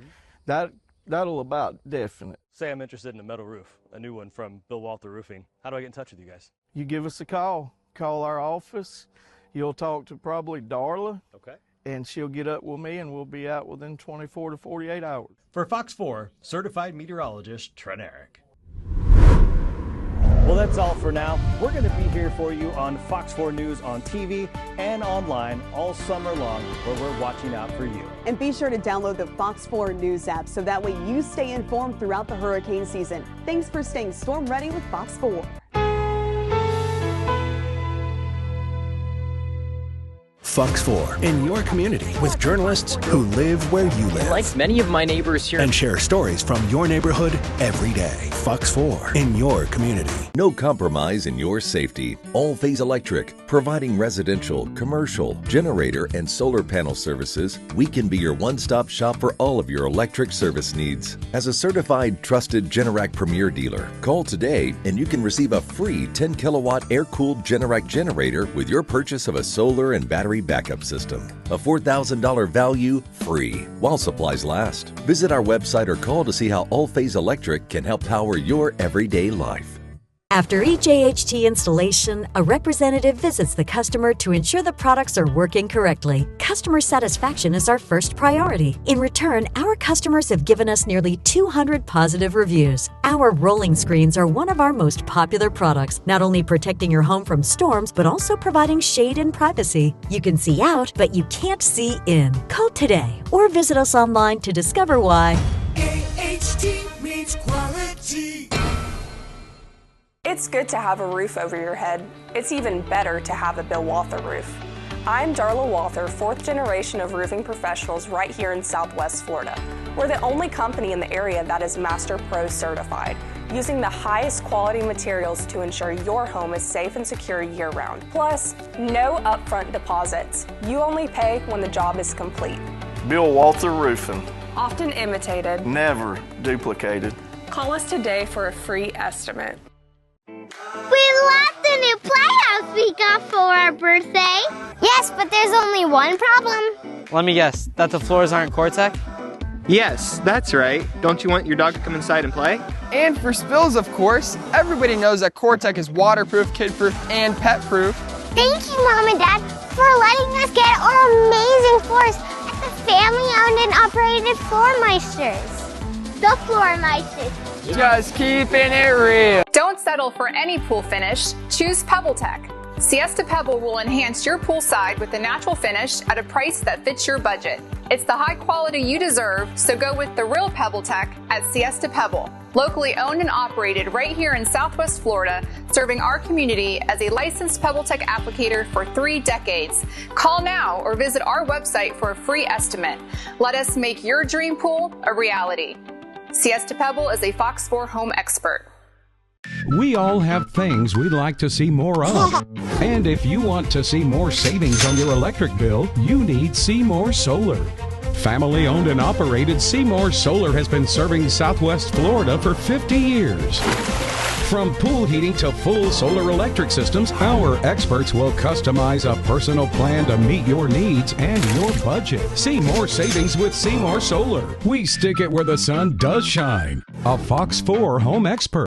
that'll about deafen it. Say I'm interested in a metal roof, a new one from Bill Walter Roofing. How do I get in touch with you guys? You give us a call. Call our office. You'll talk to probably Darla. Okay. And she'll get up with me, and we'll be out within 24 to 48 hours. For Fox 4, certified meteorologist Trent Eric. Well, that's all for now. We're going to be here for you on Fox 4 News on TV and online all summer long, where we're watching out for you. And be sure to download the Fox 4 News app so that way you stay informed throughout the hurricane season. Thanks for staying storm ready with Fox 4. Fox 4 in your community with journalists who live where you live. Like many of my neighbors here. And share stories from your neighborhood every day. Fox 4 in your community. No compromise in your safety. All Phase Electric, providing residential, commercial, generator, and solar panel services. We can be your one-stop shop for all of your electric service needs. As a certified, trusted Generac Premier dealer, call today and you can receive a free 10-kilowatt air-cooled Generac generator with your purchase of a solar and battery backup system. A $4,000 value free while supplies last. Visit our website or call to see how All Phase Electric can help power your everyday life. After each AHT installation, a representative visits the customer to ensure the products are working correctly. Customer satisfaction is our first priority. In return, our customers have given us nearly 200 positive reviews. Our rolling screens are one of our most popular products, not only protecting your home from storms, but also providing shade and privacy. You can see out, but you can't see in. Call today or visit us online to discover why. AHT means quality. It's good to have a roof over your head. It's even better to have a Bill Walther roof. I'm Darla Walther, 4th generation of roofing professionals right here in Southwest Florida. We're the only company in the area that is Master Pro certified, using the highest quality materials to ensure your home is safe and secure year-round. Plus, no upfront deposits. You only pay when the job is complete. Bill Walther Roofing. Often imitated. Never duplicated. Call us today for a free estimate. We love the new playhouse we got for our birthday. Yes, but there's only one problem. Let me guess, that the floors aren't Cortec? Yes, that's right. Don't you want your dog to come inside and play? And for spills, of course. Everybody knows that Cortec is waterproof, kid-proof, and pet-proof. Thank you, Mom and Dad, for letting us get our amazing floors at the family-owned and operated Floormeisters. The Floormeisters. Just keeping it real. Don't settle for any pool finish. Choose PebbleTech. Siesta Pebble will enhance your poolside with a natural finish at a price that fits your budget. It's the high quality you deserve, so go with the real Pebble Tech at Siesta Pebble. Locally owned and operated right here in Southwest Florida, serving our community as a licensed Pebble Tech applicator for 3 decades. Call now or visit our website for a free estimate. Let us make your dream pool a reality. Siesta Pebble is a Fox 4 home expert. We all have things we'd like to see more of. And if you want to see more savings on your electric bill, you need Seymour Solar. Family owned and operated, Seymour Solar has been serving Southwest Florida for 50 years. From pool heating to full solar electric systems, our experts will customize a personal plan to meet your needs and your budget. See more savings with Seymour Solar. We stick it where the sun does shine. A Fox 4 home expert.